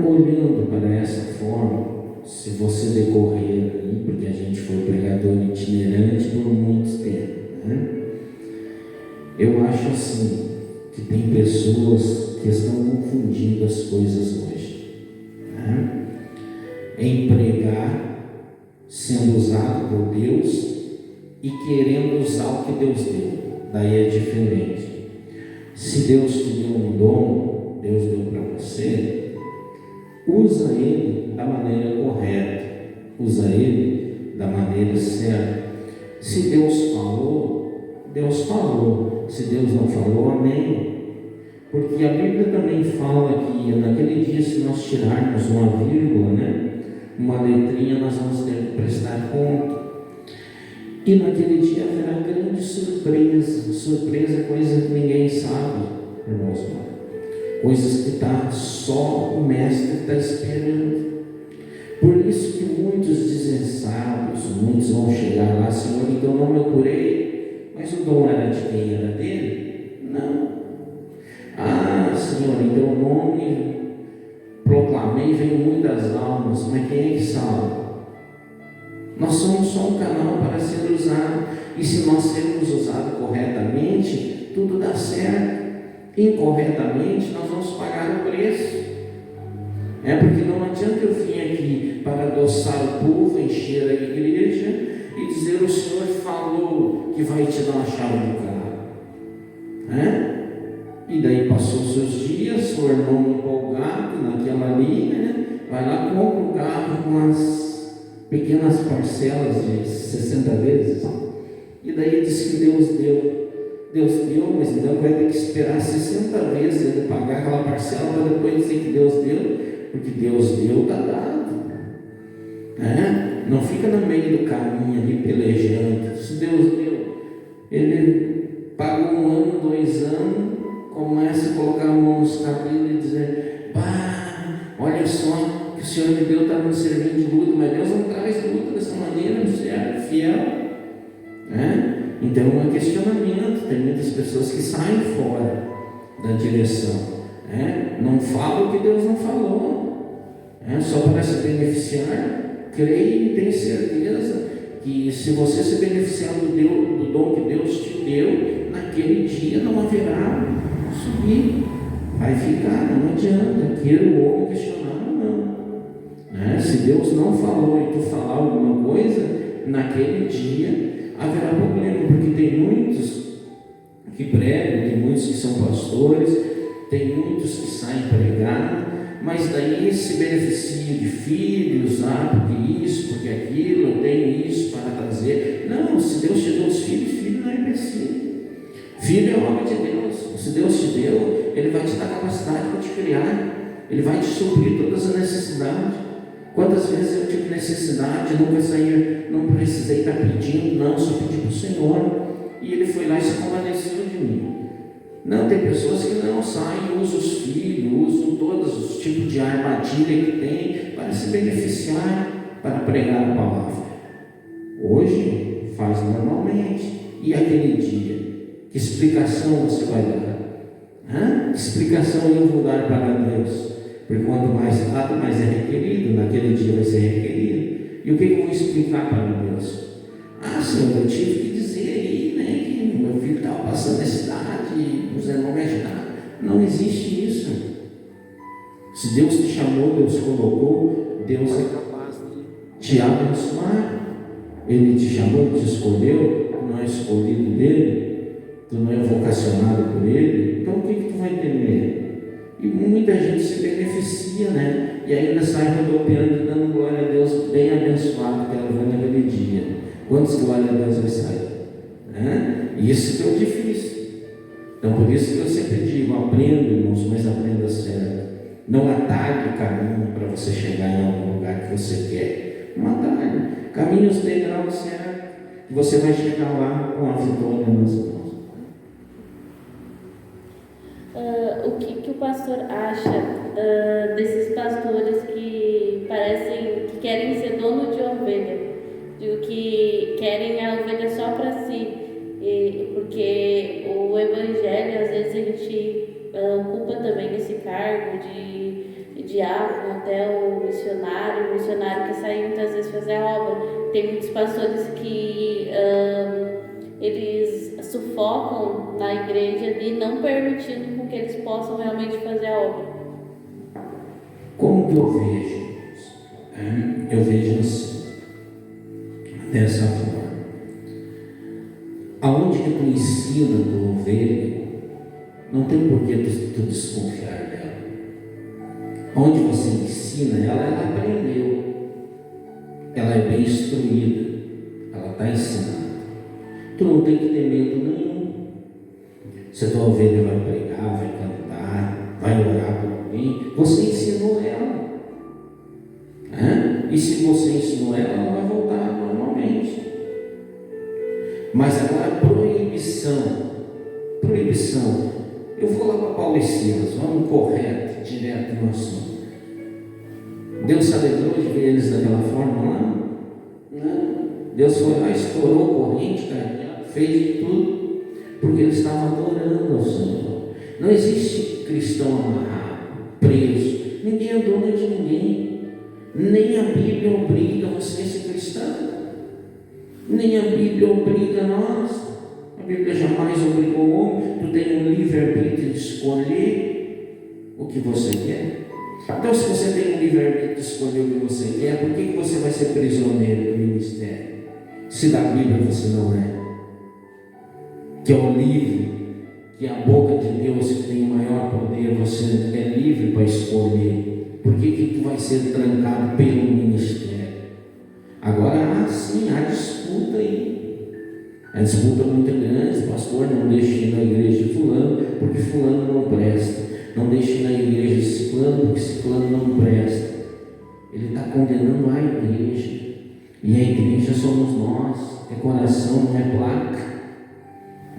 Olhando para essa forma, se você decorrer ali, porque a gente foi pregador itinerante por muito tempo, eu acho assim, que tem pessoas que estão confundindo as coisas hoje, em pregar sendo usado por Deus e querendo usar o que Deus deu. Daí é diferente. Se Deus te deu um dom, Deus deu para você, usa ele da maneira correta, usa ele da maneira certa. Se Deus falou, Deus falou. Se Deus não falou, amém. Porque a Bíblia também fala que naquele dia, se nós tirarmos uma vírgula, uma letrinha, nós vamos ter que prestar conta. E naquele dia haverá grande surpresa. Surpresa, coisa que ninguém sabe, irmãos. Coisas que está só o mestre está esperando. Por isso que muitos desensados, muitos vão chegar lá: Senhor, em teu nome eu curei, mas o dom era de quem? Era dele? Não. Ah, Senhor, em teu nome proclamei, veio muitas almas, mas quem é que salva? Nós somos só um canal para ser usado, e se nós sermos usados corretamente, tudo dá certo. Incorretamente, nós vamos pagar o preço. Porque não adianta eu vir aqui para adoçar o povo, encher a igreja e dizer: o Senhor falou que vai te dar uma chave do carro. E daí passou os seus dias, o irmão empolgado naquela linha, vai lá, compra o carro com as pequenas parcelas de 60 vezes, e daí diz que Deus deu. Deus deu, mas então vai ter que esperar 60 vezes ele pagar aquela parcela para depois dizer que Deus deu, porque Deus deu, está dado. Não fica no meio do caminho ali pelejando. Se Deus deu, ele paga 1 ano, 2 anos, começa a colocar a mão nos cabelos e dizer: olha só, que o Senhor me deu, está me servindo de luta, mas Deus não traz luta dessa maneira, você é fiel. Então é um questionamento. Tem muitas pessoas que saem fora da direção, não falam o que Deus não falou, só para se beneficiar. Creio e tenho certeza que se você se beneficiar do dom que Deus te deu, naquele dia não haverá subir, vai ficar, não adianta, queira o homem questionar ou não. Se Deus não falou e tu falar alguma coisa, naquele dia haverá problema, porque tem muitos que pregam, tem muitos que são pastores, tem muitos que saem pregar, mas daí se beneficiam de filhos, porque isso, porque aquilo, eu tenho isso para trazer. Não, se Deus te deu os filhos, filho não é empecilho. Filho é obra de Deus. Se Deus te deu, Ele vai te dar capacidade para te criar, Ele vai te suprir todas as necessidades. Quantas vezes eu tive necessidade, não precisei estar pedindo, não, só pedi para o Senhor, e Ele foi lá e se compadeceu de mim. Não, tem pessoas que não saem, usam os filhos, usam todos os tipos de armadilha que tem para se beneficiar, para pregar a palavra. Hoje faz normalmente. E aquele dia, que explicação você vai dar? Que explicação eu vou dar para Deus? Porque quanto mais dado, mais é requerido. Naquele dia vai ser requerido. E o que eu vou explicar para Deus? Senhor, eu tive que dizer aí, que meu filho estava passando necessidade e os irmãos me ajudaram. Não existe isso. Se Deus te chamou, Deus colocou, Deus é capaz de te abençoar. Ele te chamou, te escolheu, tu não é escolhido dele, tu não é vocacionado por ele, então o que tu vai temer? E muita gente se beneficia, e ainda sai rodopiando e dando glória a Deus, bem abençoado que ela vai naquele dia. Quantos glória a Deus vai sair? Isso que é o difícil. Então por isso que eu sempre digo: aprenda, irmãos, mas aprenda certo. Não atalhe o caminho para você chegar em algum lugar que você quer. Não atalhe. Caminhos degraus certo, que você vai chegar lá com a vitória nas mãos. O que o pastor acha desses pastores que parecem que querem ser dono de ovelha, que querem a ovelha só para si, porque o evangelho, às vezes a gente ocupa também esse cargo de diácono, até o missionário que sai muitas vezes fazer a obra. Tem muitos pastores que eles sufocam na igreja ali, não permitindo com que eles possam realmente fazer a obra. Como que eu vejo? Eu vejo assim: dessa forma. Aonde que tu ensina tua ovelha, não tem por que tu desconfiar dela. Onde você ensina ela, ela aprendeu. Ela é bem instruída. Ela está ensinando. Tu não tem que ter medo nenhum. Se a tua ovelha vai pregar, vai cantar, vai orar por alguém, você ensinou ela. E se você ensinou ela, ela vai voltar normalmente. Mas agora, proibição. Eu vou lá para Paulo e Silas, vamos correto, direto no assunto. Deus se alegrou de ver eles daquela forma lá? Não. Deus foi lá, estourou corrente, fez de tudo, porque eles estavam adorando ao Senhor. Não existe cristão amarrado, preso. Ninguém é dono de ninguém. Nem a Bíblia obriga você a ser cristão. Nem a Bíblia obriga nós. A Bíblia jamais obrigou o homem. Tu tem um livre-arbítrio de escolher o que você quer. Então, se você tem um livre-arbítrio de escolher o que você quer, por que você vai ser prisioneiro do ministério? Se da Bíblia você não é. Que é o livre, que é a boca de Deus que tem o maior poder, você é livre para escolher. Por que tu vai ser trancado pelo ministério? Agora, sim, há disputa aí. A disputa muito grande. Pastor, não deixe ir na igreja de fulano, porque fulano não presta. Não deixe ir na igreja de ciclano, porque ciclano não presta. Ele está condenando a igreja. E a igreja somos nós. É coração, não é placa.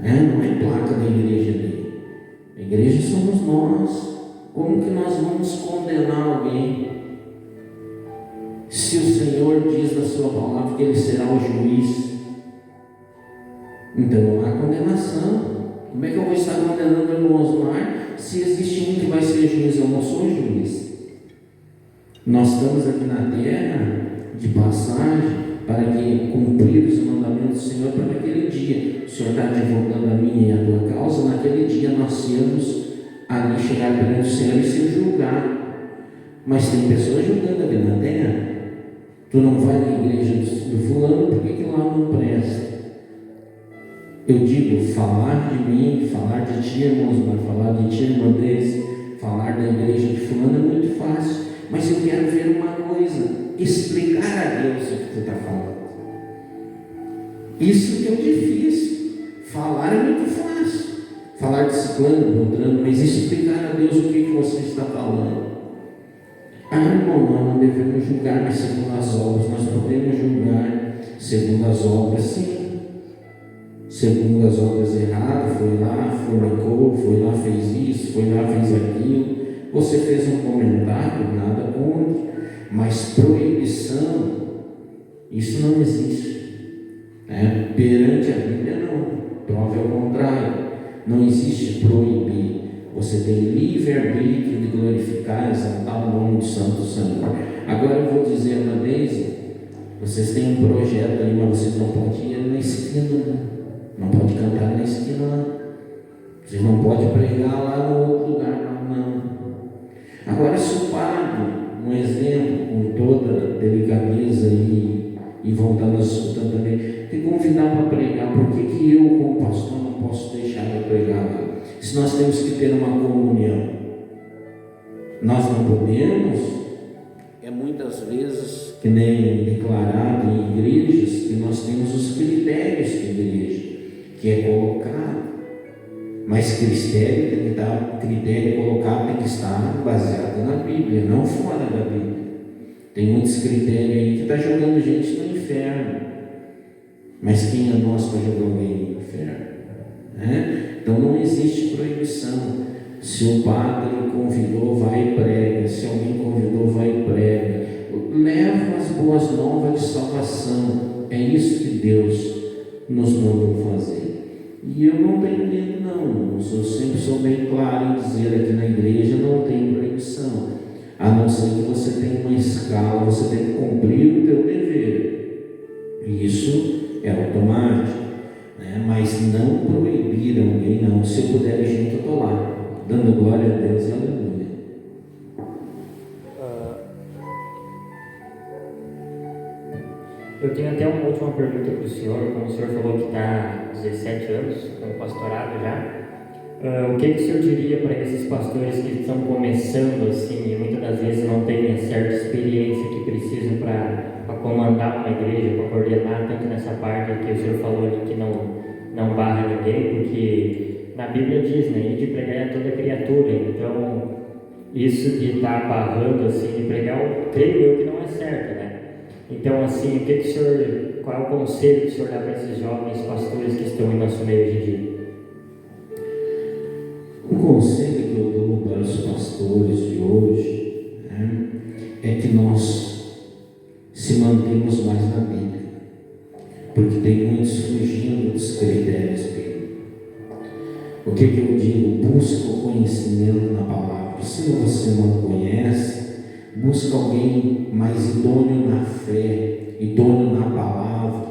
Não é placa da igreja dele. A igreja somos nós. Como que nós vamos condenar alguém? Se o Senhor diz na sua palavra que Ele será o juiz, então não há condenação. Como é que eu vou estar condenando o irmão Osmar se existe um que vai ser juiz? Eu não sou juiz. Nós estamos aqui na terra de passagem para que cumprir os mandamentos do Senhor para aquele dia. O Senhor está advogando a minha e a tua causa. Naquele dia nós íamos ali chegar perante o Senhor e ser julgado. Mas tem pessoas julgando aqui na terra. Tu não vai na igreja do fulano, por que lá não presta? Eu digo, falar de mim, falar de ti, irmãos, mas falar de ti, irmã Deise, falar da igreja de fulano é muito fácil. Mas eu quero ver uma coisa, explicar a Deus o que tu está falando. Isso que é o difícil. Falar é muito fácil. Falar de ciclano, beltrano, mas explicar a Deus o que você está falando. Irmão, nós não devemos julgar, mas segundo as obras. Nós podemos julgar segundo as obras, sim. Segundo as obras erradas, foi lá, fornicou, foi lá, fez isso, foi lá, fez aquilo. Você fez um comentário, nada contra, mas proibição, isso não existe. Perante a Bíblia, não. Prova ao contrário. Não existe proibir. Você tem livre-arbítrio de glorificar e exaltar o nome do Santo Senhor. Agora eu vou dizer uma vez, vocês têm um projeto aí, mas vocês não podem ir na esquina, não pode cantar na esquina, vocês não podem pregar lá no outro lugar, não. Agora, se o padre, um exemplo, com toda delicadeza e voltando a escutando também, te convidar para pregar, por que eu, como pastor, não posso deixar de pregar lá? Se nós temos que ter uma comunhão, nós não podemos, muitas vezes, que nem declarado em igrejas, que nós temos os critérios de igreja, que é colocado, mas critério colocado tem que estar baseado na Bíblia, não fora da Bíblia. Tem muitos critérios aí que está jogando gente no inferno, mas quem é nós para jogar alguém no inferno? Então não existe proibição. Se o padre convidou, vai e prega. Se alguém convidou, vai e prega. Leva as boas novas de salvação. É isso que Deus nos mandou fazer. E eu não tenho medo, não. Eu sempre sou bem claro em dizer aqui na igreja não tem proibição. A não ser que você tenha uma escala, você tem que cumprir o teu dever. E isso é automático. Mas não proibir alguém, não. Se eu puder ir junto, eu estou lá, dando glória a Deus e aleluia. Eu tenho até uma última pergunta para o senhor. Como o senhor falou que está há 17 anos como pastorado já, o que o senhor diria para esses pastores que estão começando assim e muitas das vezes não têm a certa experiência que precisam para comandar uma igreja, para coordenar, tanto nessa parte que o senhor falou ali que não barra ninguém, porque na Bíblia diz, né, de pregar a toda criatura. Então isso de estar barrando assim, de pregar, creio eu que não é certo, né? Então assim, qual é o conselho que o senhor dá para esses jovens pastores que estão em nosso meio hoje em dia? O conselho que eu dou para os pastores de hoje, né, é que nós se mantemos mais na Bíblia, porque tem muitos fugindo dos critérios bíblicos. O que eu digo? Busca o conhecimento na palavra. Se você não conhece, busca alguém mais idôneo na fé, idôneo na palavra,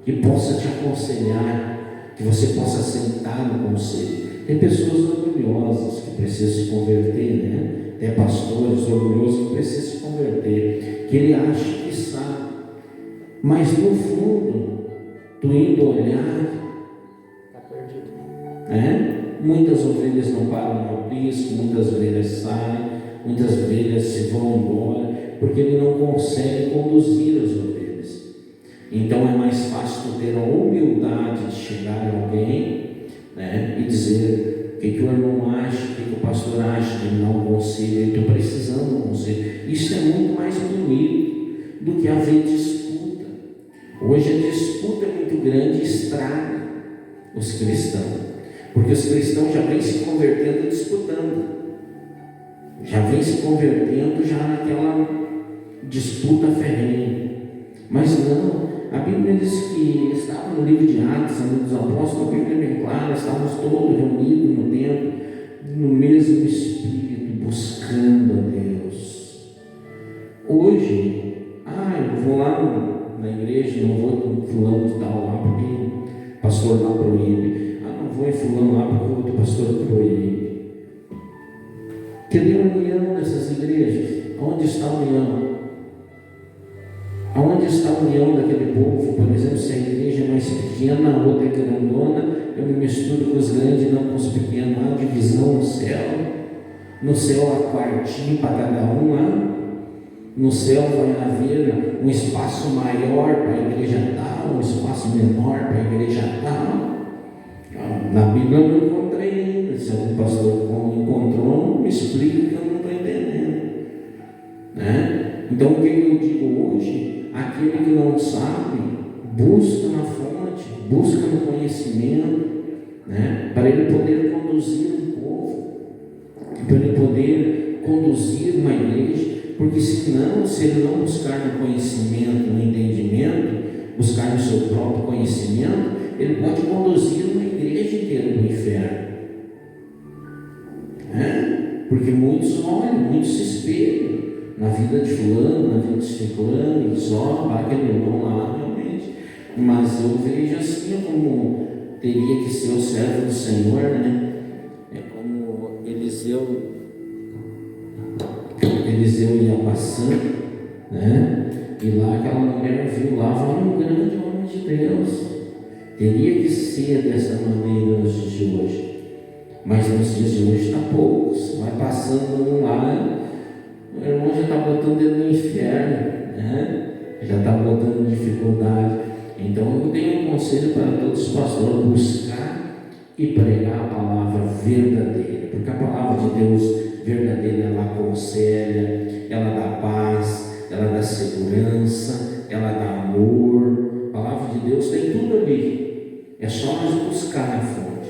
que possa te aconselhar, que você possa sentar no conselho. Tem pessoas orgulhosas que precisam se converter, né? Tem pastores orgulhosos que precisam se converter, que ele acha que sabe, mas no fundo, tu indo olhar, Está perdido. Muitas ovelhas não param no aprisco, muitas ovelhas saem, muitas ovelhas se vão embora, porque ele não consegue conduzir as ovelhas. Então é mais fácil tu ter a humildade de chegar a alguém, né, e dizer o que o irmão acha, o que o pastor acha, de me dar um conselho, eu estou precisando de um conselho. Isso é muito mais bonito do que haver disputa. Hoje a disputa é muito grande e estraga os cristãos, porque os cristãos já vêm se convertendo disputando, já vêm se convertendo já naquela disputa ferrenha. Mas não, a Bíblia diz que estava no livro de Atos, no livro dos Apóstolos, a Bíblia é bem clara, estávamos todos reunidos no templo, no mesmo Espírito, buscando a Deus. Hoje, eu vou lá na igreja, não vou com fulano de tal lá, porque o pastor não proíbe. Não vou em fulano lá, porque o outro pastor proíbe. Cadê a união nessas igrejas? Onde está a união? Aonde está a união daquele povo? Por exemplo, se a igreja é mais pequena, a outra é grandona, eu me misturo com os grandes, não com os pequenos. Há divisão no céu. No céu há quartinho para cada um lá. No céu vai haver um espaço maior para a igreja tal, um espaço menor para a igreja tal. Na Bíblia eu não encontrei ainda. Se algum pastor encontrou, me explica que eu não estou entendendo, né? Então o que eu digo hoje? Aquele que não sabe, busca na fonte, busca no conhecimento, né? Para ele poder conduzir um povo, para ele poder conduzir uma igreja, porque senão, se ele não buscar no conhecimento, no entendimento, buscar no seu próprio conhecimento, ele pode conduzir uma igreja inteira para o inferno, né? Porque muitos olham, muitos se espelham na vida de fulano, na vida de ciclano, e só aquele irmão lá realmente. Mas eu vejo assim como teria que ser o servo do Senhor, né? É como Eliseu ia passando, né? E lá aquela mulher viu, lá vai um grande homem de Deus. Teria que ser dessa maneira nos dias de hoje. Mas nos dias de hoje está poucos. Vai passando um lá, o irmão já está botando ele no inferno, né? Já está botando dificuldade. Então eu tenho um conselho para todos os pastores: buscar e pregar a palavra verdadeira, porque a palavra de Deus verdadeira, ela aconselha, ela dá paz, ela dá segurança, ela dá amor. A palavra de Deus tem tudo ali, é só nós buscar a fonte.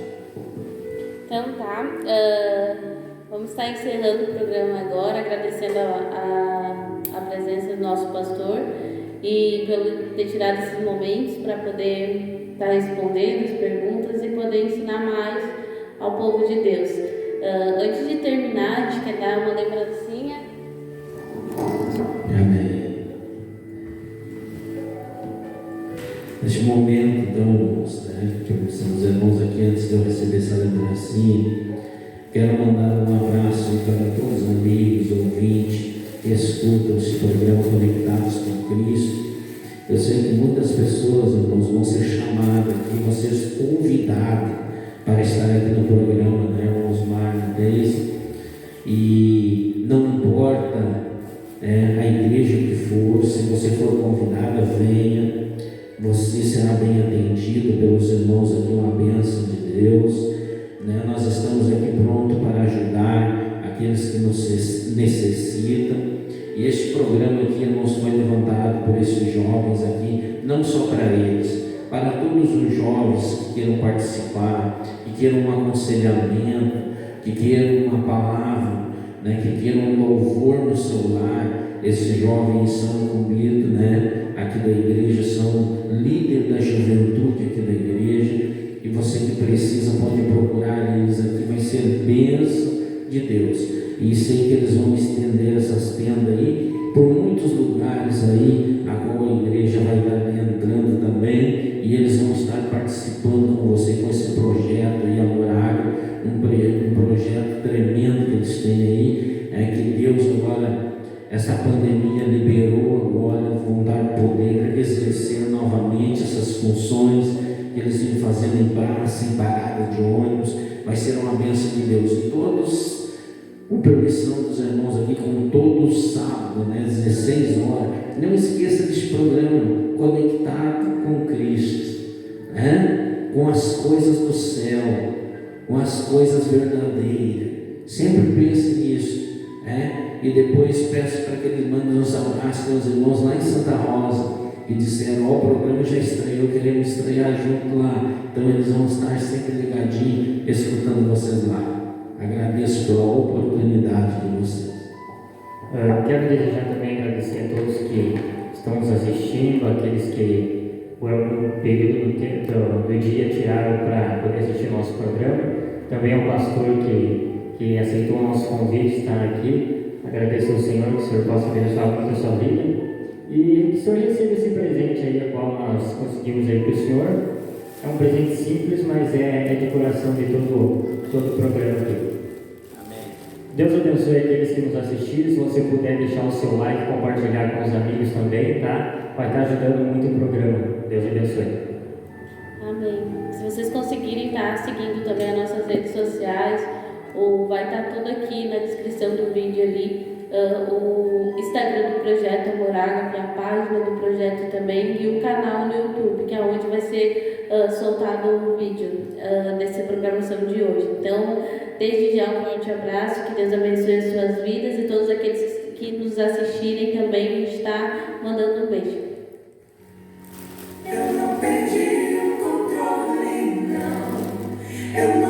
Então tá, vamos estar encerrando o programa agora, agradecendo a presença do nosso pastor e pelo ter tirado esses momentos para poder estar respondendo as perguntas e poder ensinar mais ao povo de Deus. Antes de terminar, a gente quer dar uma lembrancinha. Amém. Neste momento, então, irmãos, que são os irmãos aqui, antes de eu receber essa lembrancinha, quero mandar um abraço para todos os amigos, ouvintes que escutam esse programa Conectados com Cristo. Eu sei que muitas pessoas, irmãos, vão ser chamadas aqui, vão ser convidadas para estar aqui no programa, né, irmãos Mário, Deise, e não importa a igreja que for, se você for convidada, venha, você será bem atendido pelos irmãos aqui, uma bênção de Deus, né? Nós estamos aqui prontos para ajudar aqueles que nos necessitam, e este programa aqui, irmãos, foi levantado por esses jovens aqui, não só para eles, para todos os jovens que queiram participar, que queiram um aconselhamento, que queiram uma palavra, né, que queiram um louvor no seu lar. Esses jovens são incumbidos, né, aqui da igreja, são líder da juventude aqui da igreja, e você que precisa pode procurar eles aqui, vai ser bênção de Deus. E sei que eles vão estender essas tendas aí por muitos lugares aí, a qual a igreja vai estar entrando também, e eles vão estar participando com você com esse projeto aí, Amor Água, um projeto tremendo que eles têm aí, que Deus agora, essa pandemia liberou agora, vão dar poder exercer novamente essas funções que eles vêm fazendo em praça, em parada de ônibus. Vai ser uma bênção de Deus. E todos, com permissão dos irmãos aqui, como todo sábado, né, 16 horas, não esqueça deste programa, Conectado com Cristo, né? Com as coisas do céu, com as coisas verdadeiras. Sempre pense nisso, né? E depois peço para que eles mandem uns abraços aos irmãos lá em Santa Rosa, que disseram: o programa já estreou, queremos estrear junto lá. Então eles vão estar sempre ligadinhos, escutando vocês lá. Agradeço pela oportunidade de vocês. Quero desejar também agradecer a todos que estão nos assistindo, aqueles que por algum período do tempo do dia tiraram para poder assistir nosso programa. Também ao pastor que aceitou o nosso convite de estar aqui. Agradeço ao Senhor, que o Senhor possa abençoar muito a sua vida. E que o Senhor receba esse presente aí, a qual nós conseguimos aí para o Senhor. É um presente simples, mas é de coração de todo o programa aqui. Amém. Deus abençoe aqueles que nos assistiram. Se você puder deixar o seu like, compartilhar com os amigos também, tá? Vai estar ajudando muito o programa. Deus abençoe. Amém. Se vocês conseguirem estar seguindo também as nossas redes sociais, vai estar tudo aqui na descrição do vídeo ali. O Instagram do Projeto Amor Água, a página do projeto também, e o canal no YouTube, que é onde vai ser soltado o vídeo dessa programação de hoje. Então, desde já um forte abraço, que Deus abençoe as suas vidas, e todos aqueles que nos assistirem também, a gente está mandando um beijo. Eu não perdi o controle, não. Eu não